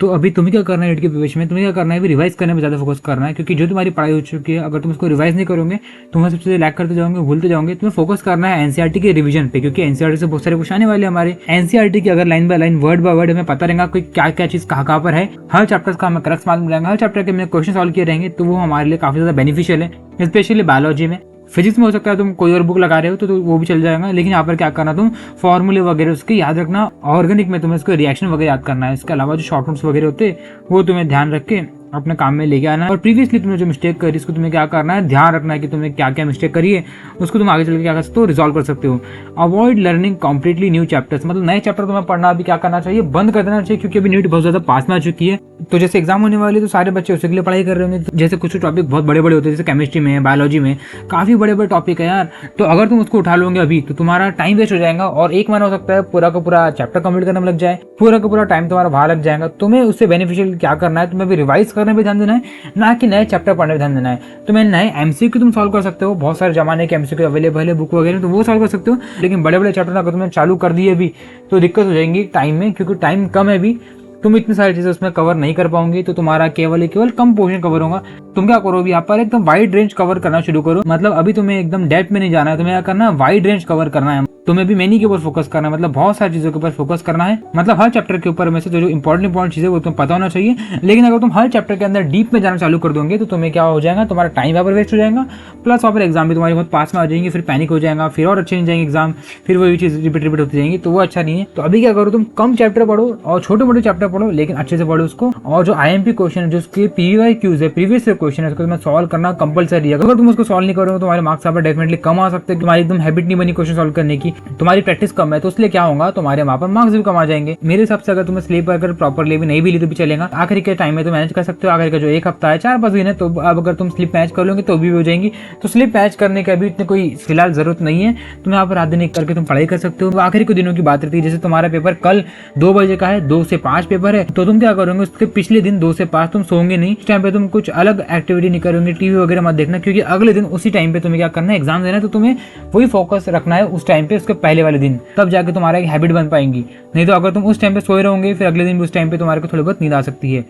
तो अभी तुम्हें क्या करना है नीट के प्रिपरेशन में, तुम्हें क्या करना है, अभी रिवाइज करने में ज़्यादा फोकस करना है, क्योंकि जो तुम्हारी पढ़ाई हो चुकी है अगर तुम उसको रिवाइज नहीं करोगे तुम सब चीज़ें लैक करते जाओगे, भूलते जाओगे। तुम्हें फोकस करना है एनसीईआरटी के रिवीजन पे, क्योंकि एनसीईआरटी से बहुत सारे क्वेश्चन आने वाले हमारे। एनसीईआरटी की अगर line by line word by word हमें पता रहेगा कोई क्या क्या चीज़ कहाँ पर है, हर चैप्टर का हमें करेक्ट मालूम रहेगा, हर चैप्टर के हमें क्वेश्चन सॉल्व किए रहेंगे, तो वो हमारे लिए काफ़ी ज़्यादा बेनिफिशियल है। स्पेशली बायोलॉजी में, फिजिक्स में हो सकता है तुम कोई और बुक लगा रहे हो तो वो भी चल जाएगा, लेकिन यहाँ पर क्या करना, तुम फॉर्मूले वगैरह उसके याद रखना। ऑर्गेनिक में तुम्हें उसके रिएक्शन वगैरह याद करना है। इसके अलावा जो शॉर्ट नोट्स वगैरह होते हैं वो तुम्हें ध्यान रख के अपने काम में लेके आना है। और प्रीवियसली तुमने जो मिस्टेक करी उसको तुम्हें क्या करना है, ध्यान रखना है कि तुम्हें क्या क्या मिस्टेक करी है, उसको तुम आगे चल के क्या कर सकते हो, रिजॉल्व कर सकते हो। Avoid learning completely new chapters, मतलब नए चैप्टर तुम्हें पढ़ना अभी क्या करना चाहिए, बंद कर देना चाहिए, क्योंकि अभी नीट बहुत ज़्यादा पास में आ चुकी है। तो जैसे एग्जाम होने वाली है तो सारे बच्चे उसके लिए पढ़ाई कर रहे होंगे। जैसे कुछ टॉपिक बहुत बड़े बड़े होते हैं, जैसे केमिस्ट्री में, बायोलॉजी में काफ़ी बड़े बड़े टॉपिक है यार। तो अगर तुम उसको उठा लोगे अभी तो तुम्हारा टाइम वेस्ट हो जाएगा, और एक महीना हो सकता है पूरा का पूरा चैप्टर कंप्लीट करने में लग जाए, पूरा का पूरा टाइम तुम्हारा बाहर लग जाएगा। तुम्हें उससे बेनिफिशियल क्या करना है, तुम्हें भी रिवाइज करने पर ध्यान देना है, ना कि नए चैप्टर पढ़ने पर ध्यान देना है। तुम्हें नए एमसीक्यू तुम सॉल्व कर सकते हो, बहुत सारे जमाने के एमसीक्यू अवेलेबल है बुक वगैरह, तो वो सॉल्व कर सकते हो। लेकिन बड़े बड़े चैप्टर अगर तुमने चालू कर दिए भी तो दिक्कत हो जाएंगी टाइम में, क्योंकि टाइम कम है भी, तुम इतनी सारी चीजें उसमें कवर नहीं कर पाओगे, तो तुम्हारा केवल कम पोर्शन कवर होगा। तुम क्या करो, यहाँ पर एकदम वाइड रेंज कवर करना शुरू करो। मतलब अभी तुम्हें एकदम डेप्थ में नहीं जाना है, तुम्हें क्या करना है, वाइड रेंज कवर करना है। तुम्हें भी मेनी के ऊपर फोकस करना है, मतलब बहुत सारी चीजों के ऊपर फोकस करना है। मतलब हर चैप्टर के ऊपर में से जो इंपॉर्टेंट चीजें वो तुम्हें पता होना चाहिए। लेकिन अगर तुम हर चैप्टर के अंदर डीप में जाना चालू कर दोगे तो तुम्हें क्या हो जाएगा, तुम्हारा टाइम यहाँ पर वेस्ट हो जाएगा, प्लस वहाँ पर एग्जाम भी तुम्हारी बहुत पास में आ जाएंगे, फिर पैनिक हो जाएगा, फिर और अच्छे नहीं जाएंगे एग्जाम, फिर वही चीज रिपीट होती जाएंगी, तो वो अच्छा नहीं है। तो अभी क्या करो, तुम कम चैप्टर पढ़ो और छोटे मोटे चैप्टर पढ़ो, लेकिन अच्छे से पढ़ो उसको। और जो आईएमपी क्वेश्चन है, जो उसके पीवाईक्यूज है, प्रीवियस क्वेश्चन है, उसको तुम्हें सॉल्व करना कंपलसरी है। अगर तुम उसको सॉल्व नहीं करोगे तो तुम्हारे मार्क्स यहाँ पर डेफिनेटली कम आ सकते हैं। तुम्हारी एकदम हैबिट नहीं बनी क्वेश्चन सॉल्व करने की, तुम्हारी प्रैक्टिस कम है, तो इसलिए क्या होगा, तुम्हारे वहाँ पर मार्क्स भी कम आ जाएंगे। मेरे हिसाब से अगर तुम्हें स्लीप अगर प्रॉपरली भी नहीं भी ली तो भी चलेगा, आखिर के टाइम में तो मैनेज कर सकते हो। आखिर का जो एक हफ्ता है, 4-5 दिन है, तो अब अगर तुम स्लिप मैच कर लोगे तो भी हो जाएंगी। तो स्लिप मैच करने का भी इतनी कोई फिलहाल जरूरत नहीं है, तुम यहाँ पर रात दिन एक करके तुम पढ़ाई कर सकते हो। आखिरी के दिनों की बात रहती है, जैसे तुम्हारा पेपर कल 2 बजे का है, 2 से 5 पेपर है, तो तुम क्या करोगे, उसके पिछले दिन 2 से 5 तुम सोओगे नहीं। उस टाइम पे तुम कुछ अलग एक्टिविटी नहीं करोगे, टीवी वगैरह मत देखना, क्योंकि अगले दिन उसी टाइम पे तुम्हें क्या करना है, एग्जाम देना है, तो तुम्हें वही फोकस रखना है उस टाइम पे, उसके पहले वाले दिन, तब जाके तुम्हारा एक हैबिट बन पाएंगी। नहीं तो अगर तुम उस टाइम पे सोए रहोगे फिर अगले दिन भी उस टाइम पे तुम्हारे को थोड़ी बहुत नींद आ सकती है।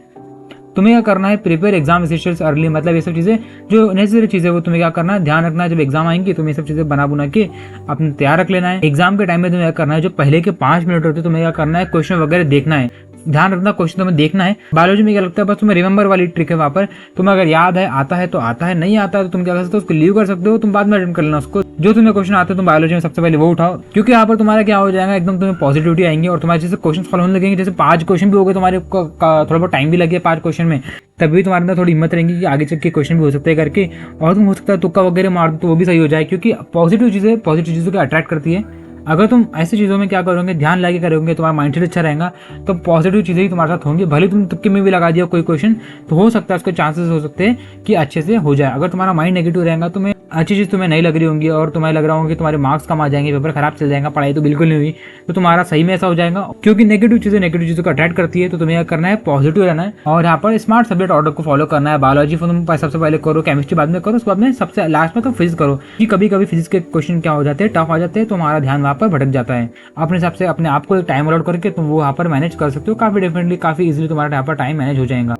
तुम्हें क्या करना है, प्रिपेयर एग्जाम एसेसियल्स अर्ली, मतलब ये सब चीज़ें जो नेसेसरी चीज़ें वो तुम्हें क्या करना है, ध्यान रखना है। जब एग्जाम आएंगे तुम्हें ये सब चीज़ें बना के अपने तैयार रख लेना है। एग्जाम के टाइम में तुम्हें क्या करना है, जो पहले के 5 मिनट होते हैं तुम्हें क्या करना है, क्वेश्चन वगैरह देखना है, ध्यान रखना क्वेश्चन तुम्हें देखना है। बायोलॉजी में क्या लगता है, बस तुम्हें रिमेंबर वाली ट्रिक है, वहाँ पर तुम्हें अगर याद है, आता है तो आता है, नहीं आता है तो तुम क्या कर सकते हो, उसको लीव कर सकते हो, तुम बाद में अटेंड कर लेना उसको। जो तुम्हें क्वेश्चन आते हैं तुम बायोलॉजी में सबसे पहले वो उठाओ, क्योंकि यहाँ पर तुम्हारा क्या हो जाएगा, एकदम तुम्हें पॉजिटिविटी आएंगे और तुम्हारे जैसे क्वेश्चन सॉल्व होने लगेंगे। जैसे 5 क्वेश्चन भी हो गए तुम्हारे, थोड़ा बहुत टाइम भी लगे 5 क्वेश्चन में, तभी तुम्हारे अंदर थोड़ी हिम्मत रहेगी कि आगे चल के क्वेश्चन भी हो सकते हैं करके, और तुम हो सकता है तुक्का वगैरह मार दो तो वो भी सही हो जाए, क्योंकि पॉजिटिव चीज़ों को अट्रैक्ट करती है। अगर तुम ऐसी चीज़ों में क्या करोगे, ध्यान लगा करोगे, तुम्हारा माइंडसेट अच्छा रहेगा, तो पॉजिटिव चीज़ें ही तुम्हारे साथ होंगी। भले तुम तुक्के में भी लगा दिया कोई क्वेश्चन, तो हो सकता है उसके चांसेस हो सकते हैं कि अच्छे से हो जाए। अगर तुम्हारा माइंड नेगेटिव रहेगा, तुम्हें अच्छी चीज़ तुम्हें नहीं लग रही होंगी और तुम्हें लग रहा होगा कि तुम्हारे मार्क्स कम आ जाएंगे, पेपर खराब चल जाएगा, पढ़ाई तो बिल्कुल नहीं हुई, तो तुम्हारा सही में ऐसा हो जाएगा। क्योंकि नेगेटिव चीज़ों को अट्रैक्ट करती है, तो तुम्हें करना है पॉजिटिव रहना है और यहाँ पर स्मार्ट सब्जेक्ट ऑर्डर को फॉलो करना है। बायोलॉजी तुम सबसे पहले करो, केमिस्ट्री बाद में करो, उसके बाद में सबसे लास्ट में तो फिजिक्स करो, कि कभी कभी फिजिक्स के क्वेश्चन क्या हो जाते हैं, टफ आ जाते हैं, तो हमारा ध्यान वहाँ पर भटक जाता है। अपने हिसाब से अपने आप को टाइम अलॉट करके तुम वो यहाँ पर मैनेज कर सकते हो, काफ़ी डेफिनेटली काफ़ी इजीली तुम्हारा यहाँ पर टाइम मैनेज हो जाएगा।